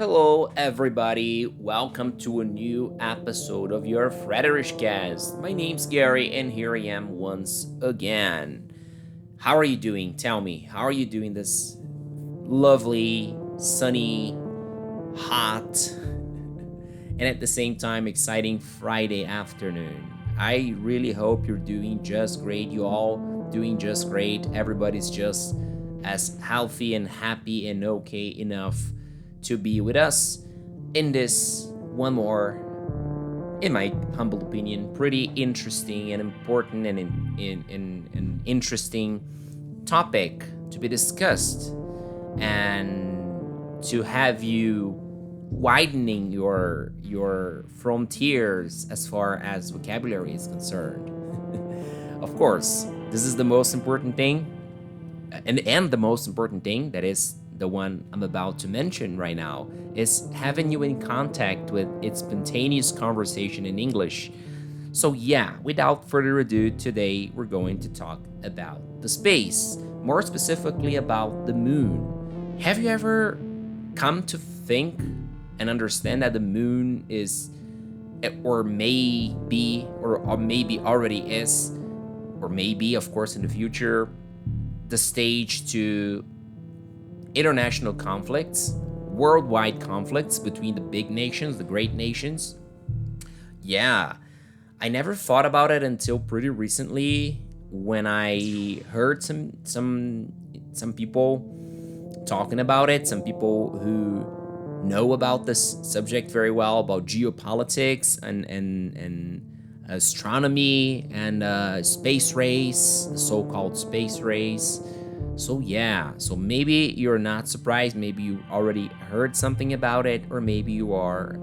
Hello, everybody. Welcome to a new episode of your Frederichcast. My name's Gary, and here I am once again. How are you doing? Tell me, how are you doing this lovely, sunny, hot, and at the same time exciting Friday afternoon? I really hope you're doing just great. You all doing just great. Everybody's just as healthy and happy and okay enough to be with us in this one more, in my humble opinion, pretty interesting and important and an interesting topic to be discussed and to have you widening your frontiers as far as vocabulary is concerned. Of course, this is the most important thing, and the most important thing that is the one I'm about to mention right now is having you in contact with its spontaneous conversation in English. So yeah, without further ado, today we're going to talk about the space, more specifically about the moon. Have you ever come to think and understand that the moon is, or may be, or maybe already is, or maybe, of course, in the future, the stage to international conflicts, worldwide conflicts between the big nations, the great nations? Yeah, I never thought about it until pretty recently when I heard some people talking about it, some people who know about this subject very well, about geopolitics and astronomy and space race, the so-called space race. So yeah, so maybe you're not surprised, maybe you already heard something about it, or maybe you are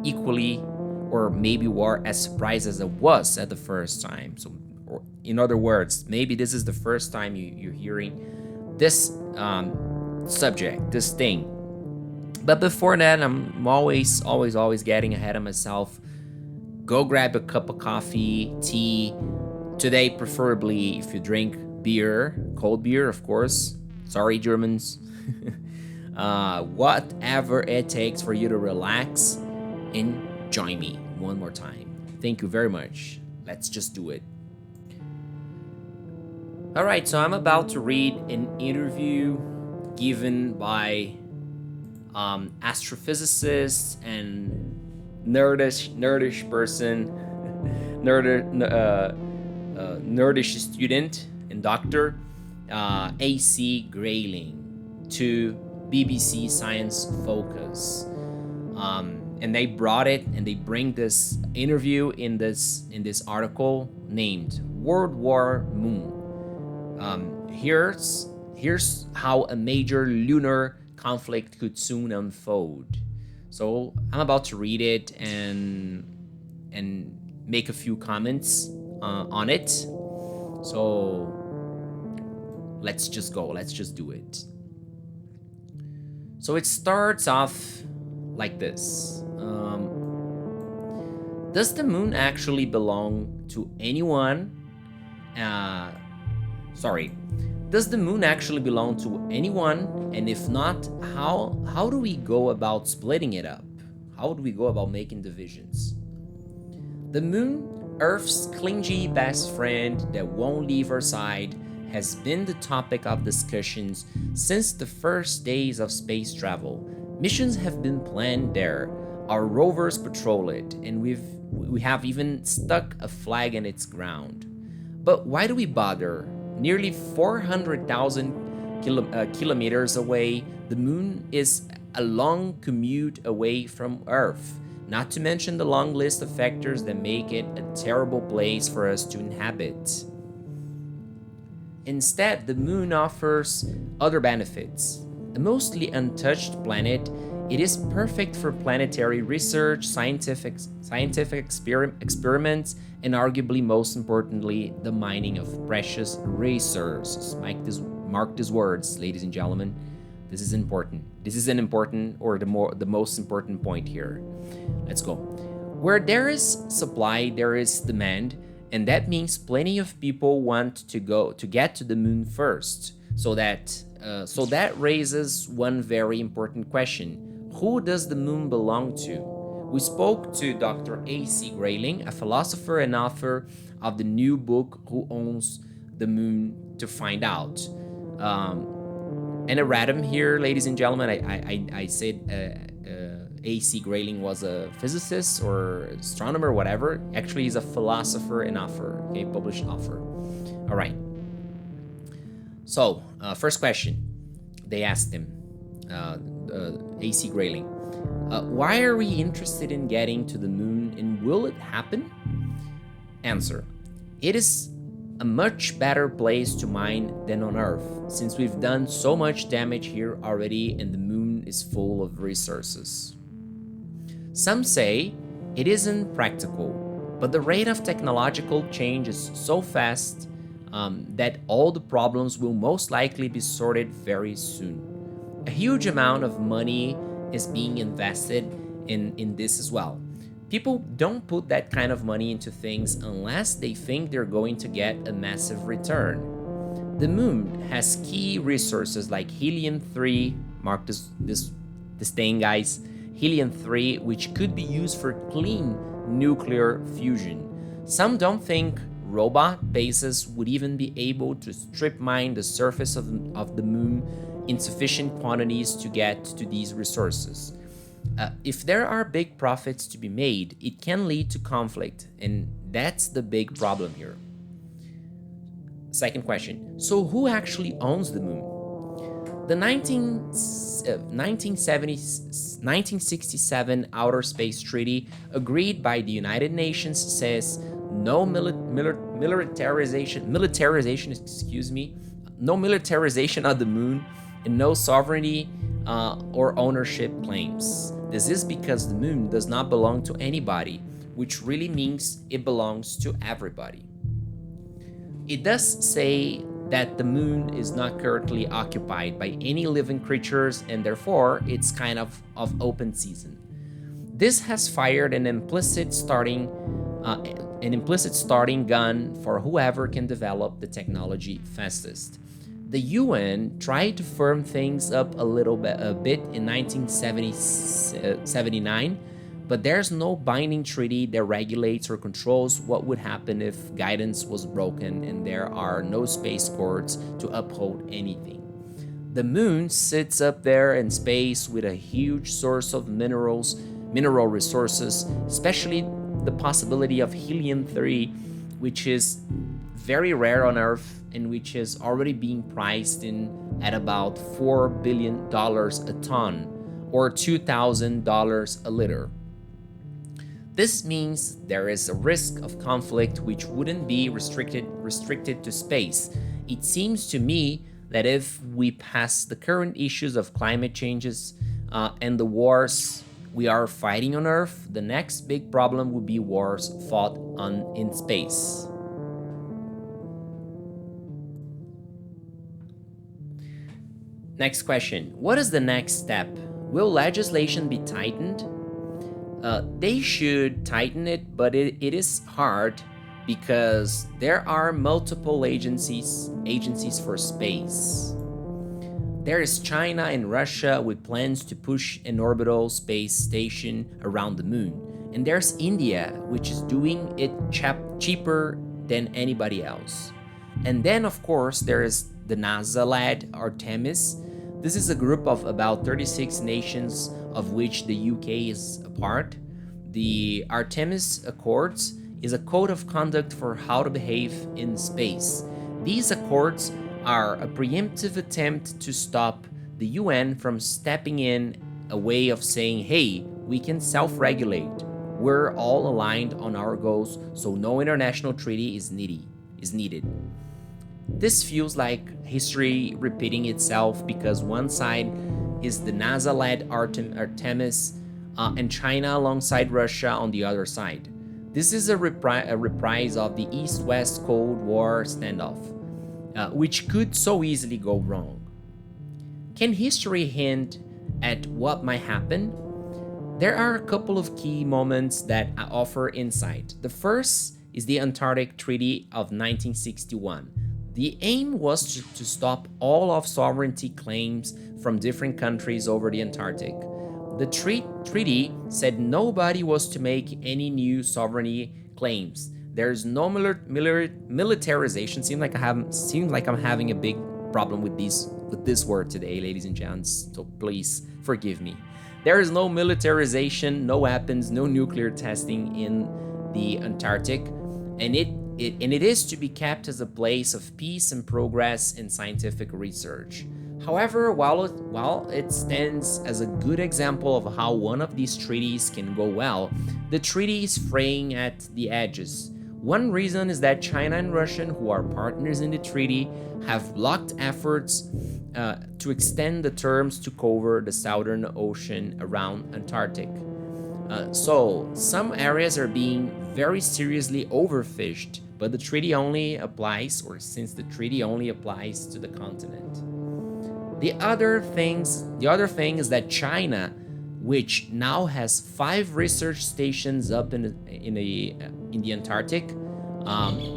equally, or maybe you are as surprised as I was at the first time. So, or in other words, maybe this is the first time you're hearing this subject, this thing. But before that, I'm always getting ahead of myself. Go grab a cup of coffee, tea. Today, preferably if you drink beer, cold beer, of course. Sorry, Germans. Whatever it takes for you to relax and join me one more time. Thank you very much. Let's just do it. All right, so I'm about to read an interview given by astrophysicist and nerdish person, nerdish student and doctor, AC Grayling, to BBC Science Focus, and they brought it and they bring this interview in this article named "World War Moon." Here's how a major lunar conflict could soon unfold. So I'm about to read it and make a few comments on it. So let's just go. Let's just do it. So it starts off like this. Does the moon actually belong to anyone? Sorry. Does the moon actually belong to anyone? And if not, how do we go about splitting it up? How do we go about making divisions? The moon, Earth's clingy best friend that won't leave her side, has been the topic of discussions since the first days of space travel. Missions have been planned there. Our rovers patrol it, and we have even stuck a flag in its ground. But why do we bother? Nearly 400,000 kilometers away, the moon is a long commute away from Earth, not to mention the long list of factors that make it a terrible place for us to inhabit. Instead, the moon offers other benefits. A mostly untouched planet, it is perfect for planetary research, scientific experiments, and arguably most importantly, the mining of precious resources. Mark these words, ladies and gentlemen. This is important. This is an important, or the most important point here. Let's go. Where there is supply, there is demand, and that means plenty of people want to get to the moon first. So that raises one very important question: Who does the moon belong to? We spoke to Dr. A.C. Grayling, a philosopher and author of the new book, Who Owns the Moon, to find out. And erratum here, ladies and gentlemen. I said A.C. Grayling was a physicist or astronomer, whatever. Actually, he's a philosopher and author, okay, published author. All right. So, first question they asked him, A.C. Grayling, why are we interested in getting to the moon and will it happen? Answer: it is a much better place to mine than on Earth, since we've done so much damage here already and the moon is full of resources. Some say it isn't practical, but the rate of technological change is so fast that all the problems will most likely be sorted very soon. A huge amount of money is being invested in this as well. People don't put that kind of money into things unless they think they're going to get a massive return. The moon has key resources like helium-3, mark this thing, guys, helium-3, which could be used for clean nuclear fusion. Some don't think robot bases would even be able to strip mine the surface of the moon in sufficient quantities to get to these resources. If there are big profits to be made, it can lead to conflict, and that's the big problem here. Second question: so who actually owns the moon? The 1967 Outer Space Treaty, agreed by the United Nations, says no militarization, no militarization of the moon, and no sovereignty or ownership claims. This is because the moon does not belong to anybody, which really means it belongs to everybody. It does say that the moon is not currently occupied by any living creatures, and therefore it's kind of open season. This has fired an implicit starting gun for whoever can develop the technology fastest. The UN tried to firm things up a bit in 1979, but there's no binding treaty that regulates or controls what would happen if guidance was broken, and there are no space courts to uphold anything. The moon sits up there in space with a huge source of mineral resources, especially the possibility of helium-3, which is very rare on Earth and which is already being priced in at about $4 billion a ton, or $2,000 a liter. This means there is a risk of conflict which wouldn't be restricted to space. It seems to me that if we pass the current issues of climate changes and the wars we are fighting on Earth, the next big problem would be wars fought in space. Next question: what is the next step? Will legislation be tightened? They should tighten it, but it is hard because there are multiple agencies for space. There is China and Russia with plans to push an orbital space station around the moon. And there's India, which is doing it cheaper than anybody else. And then, of course, there is the NASA-led Artemis. This is a group of about 36 nations, of which the UK is a part. The Artemis Accords is a code of conduct for how to behave in space. These accords are a preemptive attempt to stop the UN from stepping in, a way of saying, hey, we can self-regulate. We're all aligned on our goals, so no international treaty is needed. This feels like history repeating itself because one side is the NASA-led Artemis and China alongside Russia on the other side. This is a reprise of the East-West Cold War standoff, which could so easily go wrong. Can history hint at what might happen? There are a couple of key moments that offer insight. The first is the Antarctic Treaty of 1961. The aim was to stop all of sovereignty claims from different countries over the Antarctic. The treaty said nobody was to make any new sovereignty claims. There's no militarization. Seems like I'm having a big problem with this word today, ladies and gents. So please forgive me. There is no militarization, no weapons, no nuclear testing in the Antarctic, and it is to be kept as a place of peace and progress in scientific research. However, while it stands as a good example of how one of these treaties can go well, the treaty is fraying at the edges. One reason is that China and Russia, who are partners in the treaty, have blocked efforts to extend the terms to cover the southern ocean around Antarctic. So some areas are being very seriously overfished, but the treaty only applies, or since the treaty only applies to the continent. The other thing is that China, which now has 5 research stations up in the Antarctic,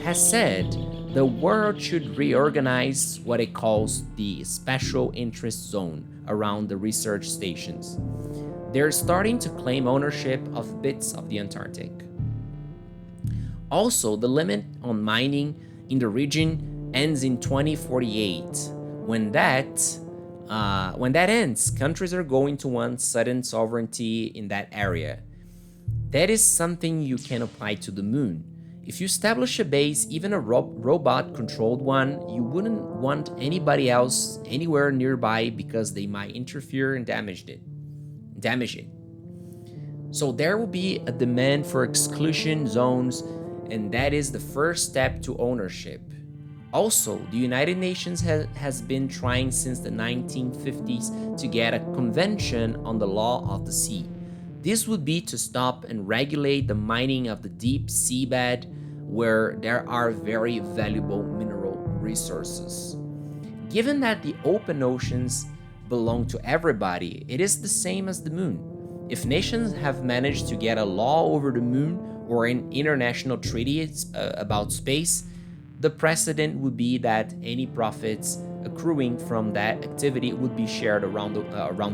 has said the world should reorganize what it calls the special interest zone around the research stations. They're starting to claim ownership of bits of the Antarctic. Also, the limit on mining in the region ends in 2048. When that ends, countries are going to want sudden sovereignty in that area. That is something you can apply to the moon. If you establish a base, even a robot-controlled one, you wouldn't want anybody else anywhere nearby because they might interfere and damage it. So there will be a demand for exclusion zones, and that is the first step to ownership. Also, the United Nations has been trying since the 1950s to get a convention on the law of the sea. This would be to stop and regulate the mining of the deep seabed where there are very valuable mineral resources. Given that the open oceans belong to everybody, it is the same as the moon. If nations have managed to get a law over the moon or an international treaty about space, the precedent would be that any profits accruing from that activity would be shared around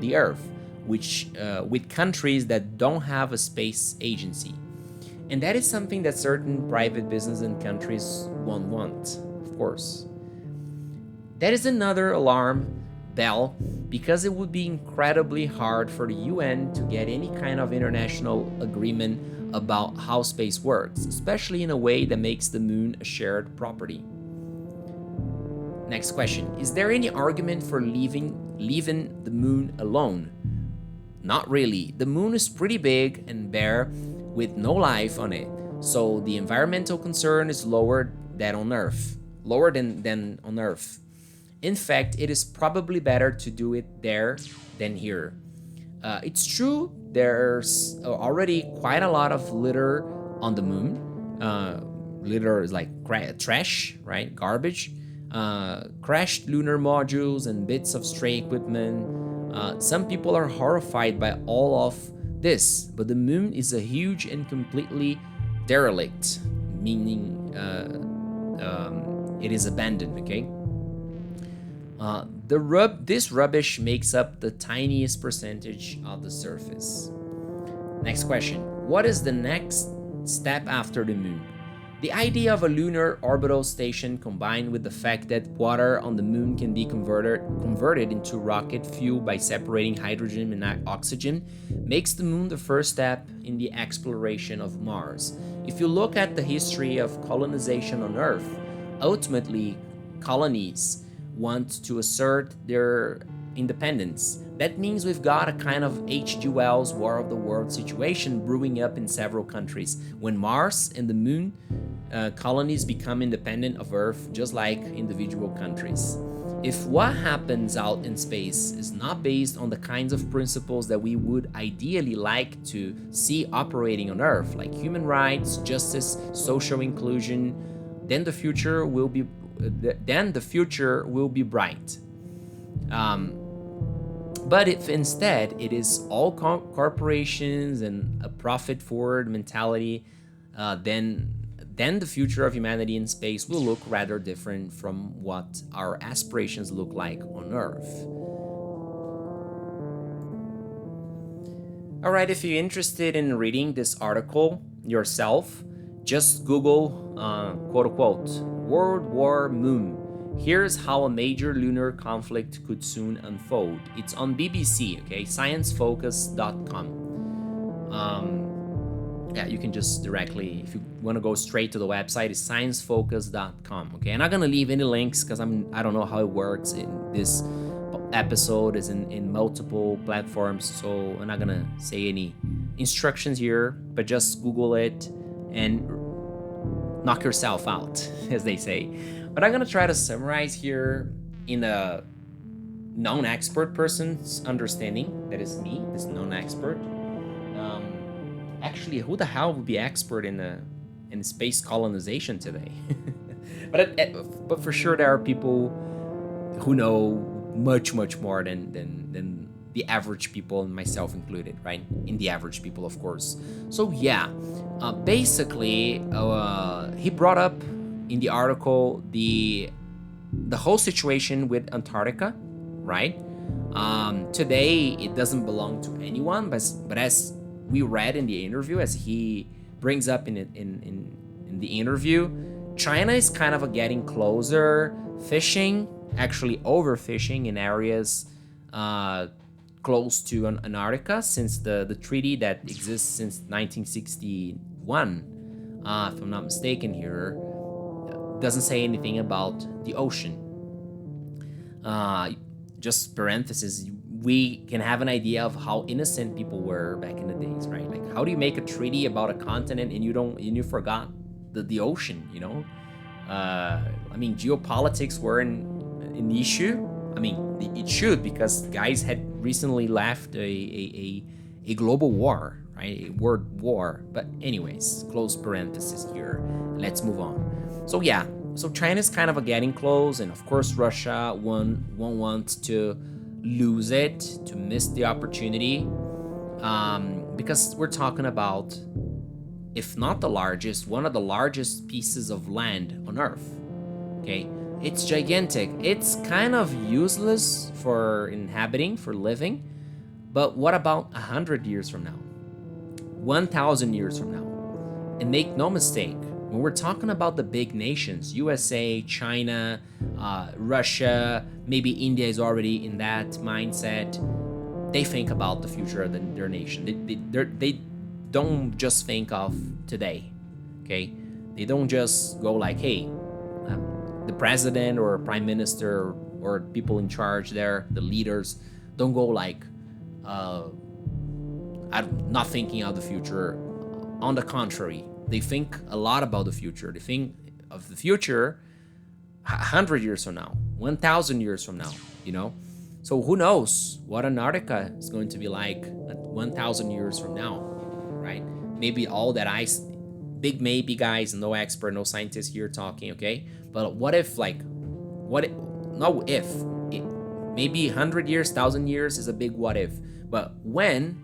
the Earth, which with countries that don't have a space agency. And that is something that certain private business and countries won't want, of course. That is another alarm bell because it would be incredibly hard for the UN to get any kind of international agreement about how space works, especially in a way that makes the moon a shared property. Next question. Is there any argument for leaving the moon alone? Not really. The moon is pretty big and bare with no life on it, so the environmental concern is lower than on Earth. In fact, it is probably better to do it there than here. It's true, there's already quite a lot of litter on the moon. Litter is like trash, right? Garbage. Crashed lunar modules and bits of stray equipment. Some people are horrified by all of this, but the moon is a huge and completely derelict, meaning it is abandoned, okay? This rubbish makes up the tiniest percentage of the surface. Next question. What is the next step after the moon? The idea of a lunar orbital station combined with the fact that water on the moon can be converted into rocket fuel by separating hydrogen and oxygen makes the moon the first step in the exploration of Mars. If you look at the history of colonization on Earth, ultimately colonies want to assert their independence. That means we've got a kind of H.G. Wells War of the Worlds situation brewing up in several countries. When Mars and the moon colonies become independent of Earth, just like individual countries. If what happens out in space is not based on the kinds of principles that we would ideally like to see operating on Earth, like human rights, justice, social inclusion, then the future will be bright. But if instead it is all corporations and a profit-forward mentality, then the future of humanity in space will look rather different from what our aspirations look like on Earth. All right, if you're interested in reading this article yourself, just Google, quote unquote, World War Moon. Here's how a major lunar conflict could soon unfold. It's on BBC, okay? Sciencefocus.com. Yeah, you can just directly, if you want to go straight to the website, it's sciencefocus.com. Okay, I'm not gonna leave any links because I don't know how it works. In this episode is in multiple platforms, so I'm not gonna say any instructions here, but just Google it and knock yourself out, as they say. But I'm gonna try to summarize here in a non-expert person's understanding. That is me, this non-expert. Actually, who the hell would be expert in space colonization today? but for sure, there are people who know much more than the average people, and myself included, right? In the average people, of course. So yeah, basically, he brought up in the article the whole situation with Antarctica, right? Today it doesn't belong to anyone, but as we read in the interview, as he brings up in the interview, China is kind of getting closer, fishing, actually overfishing in areas close to Antarctica, since the treaty that exists since 1961, if I'm not mistaken here, doesn't say anything about the ocean. Just parenthesis, we can have an idea of how innocent people were back in the days, right? Like, how do you make a treaty about a continent and you forgot the ocean, you know? I mean, geopolitics were an issue. I mean, it should, because guys had recently left a global war, right? A world war. But anyways, close parenthesis here. Let's move on. So yeah, so China's kind of getting close, and of course Russia won't want to lose it, to miss the opportunity, because we're talking about, if not the largest, one of the largest pieces of land on Earth. Okay, it's gigantic. It's kind of useless for inhabiting, for living. But what about 100 years from now? 1,000 years from now? And make no mistake, when we're talking about the big nations, USA, China, Russia, maybe India is already in that mindset. They think about the future of their nation. They don't just think of today, okay? They don't just go like, hey, the president or prime minister or people in charge there, the leaders, don't go like, I'm not thinking of the future. On the contrary, they think a lot about the future. They think of the future 100 years from now, 1,000 years from now, you know? So who knows what Antarctica is going to be like 1,000 years from now, right? Maybe all that ice, big maybe, guys, no expert, no scientist here talking, okay? But what if, maybe 100 years, 1,000 years is a big what if. But when,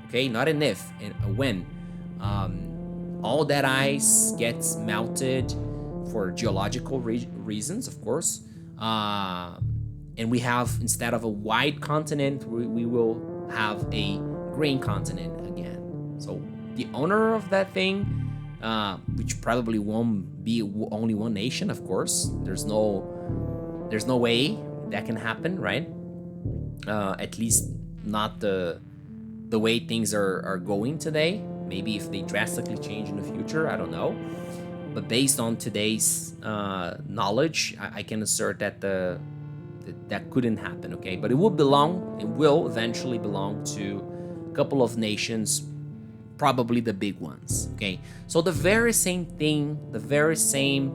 okay, not an if, and a when, all that ice gets melted for geological reasons, of course, and we have, instead of a wide continent, we will have a green continent again. So the owner of that thing, which probably won't be only one nation, of course, there's no way that can happen, right? At least not the way things are going today. Maybe if they drastically change in the future, I don't know. But based on today's knowledge, I can assert that that couldn't happen, okay? But it will eventually belong to a couple of nations, probably the big ones, okay? So the very same thing, the very same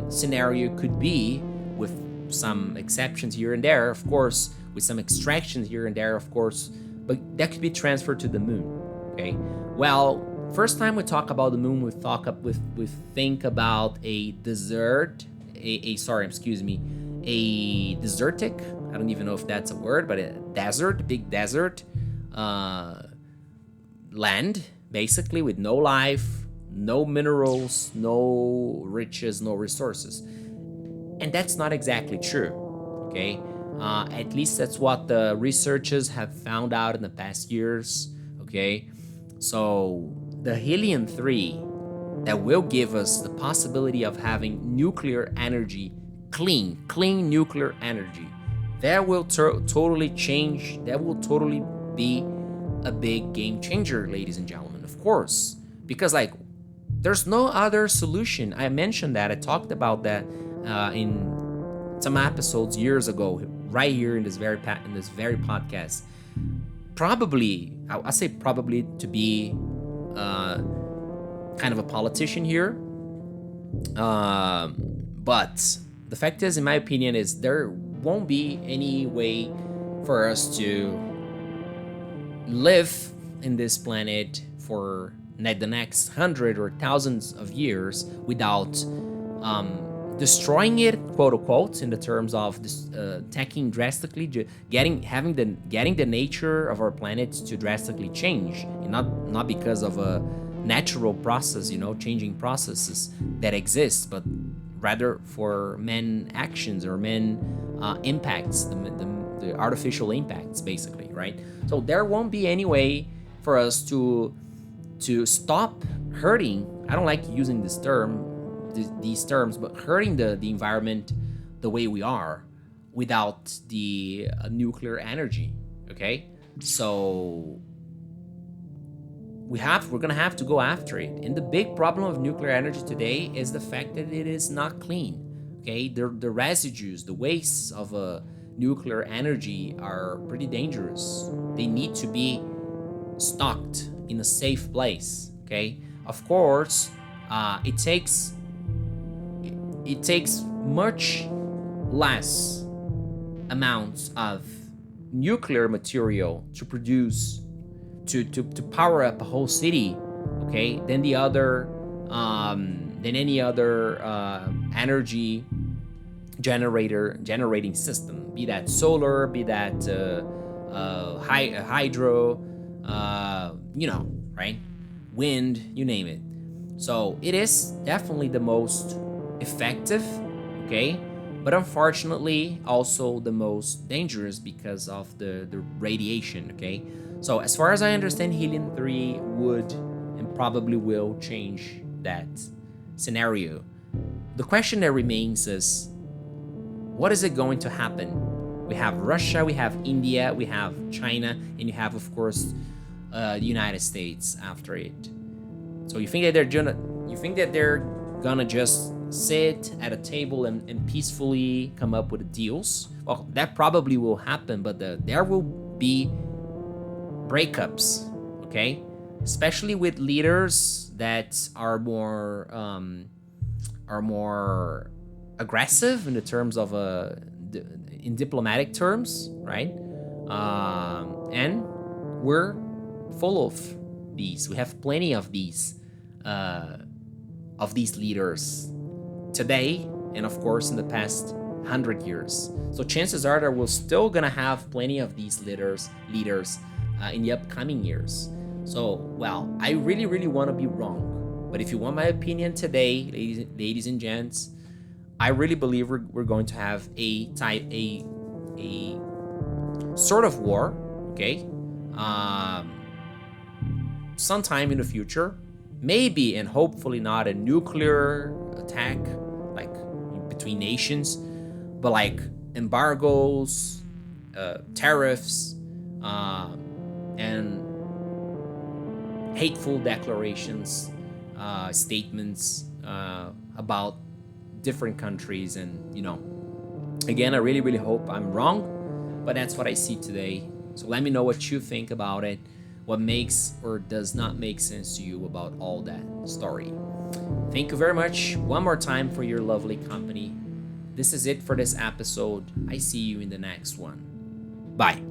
scenario could be, with some exceptions here and there, of course, with some extractions here and there, of course, but that could be transferred to the moon, okay? Well, first time we talk about the moon, we think about a desert, a desertic, I don't even know if that's a word, but a desert, big desert, land, basically, with no life, no minerals, no riches, no resources. And that's not exactly true, okay? At least that's what the researchers have found out in the past years, Okay, so the helium-3 that will give us the possibility of having nuclear energy, clean nuclear energy, that will totally change. That will totally be a big game changer, ladies and gentlemen. Of course, because like there's no other solution. I mentioned that. I talked about that in some episodes years ago, right here in this very podcast. Probably, I say probably to be kind of a politician here, but the fact is, in my opinion, is there won't be any way for us to live in this planet for the next hundred or thousands of years without destroying it, quote unquote, in the terms of this, taking drastically, getting the nature of our planet to drastically change, and not because of a natural process, changing processes that exist, but rather for men actions or men impacts, the artificial impacts, basically, right? So there won't be any way for us to stop hurting. I don't like using these terms, but hurting the environment the way we are without the nuclear energy. Okay, so we're gonna have to go after it. And the big problem of nuclear energy today is the fact that it is not clean. Okay, the residues, the wastes of nuclear energy are pretty dangerous. They need to be stocked in a safe place. Okay, of course, it takes much less amounts of nuclear material to produce to power up a whole city, okay, than any other energy generating system, be that solar, be that hydro, right, wind, you name it. So it is definitely the most effective, okay, but unfortunately also the most dangerous because of the radiation, okay. So as far as I understand, helium-3 would and probably will change that scenario. The question that remains is, what is it going to happen? We have Russia, we have India, we have China, and you have, of course, the United States after it. So you think that they're gonna just sit at a table and peacefully come up with deals? Well, that probably will happen, but there will be breakups, okay? Especially with leaders that are more aggressive in the terms of in diplomatic terms, right? And we're full of these. We have plenty of these leaders today, and of course in the past 100 years. So chances are that we're still gonna have plenty of these leaders in the upcoming years. So, well, I really want to be wrong, but if you want my opinion today, ladies and gents, I really believe we're going to have a sort of war, okay, sometime in the future, maybe and hopefully not a nuclear attack like between nations, but like embargoes, tariffs, and hateful declarations, statements about different countries. And again, I really hope I'm wrong, but that's what I see today. So let me know what you think about it, what makes or does not make sense to you about all that story. Thank you very much one more time for your lovely company. This is it for this episode. I see you in the next one. Bye.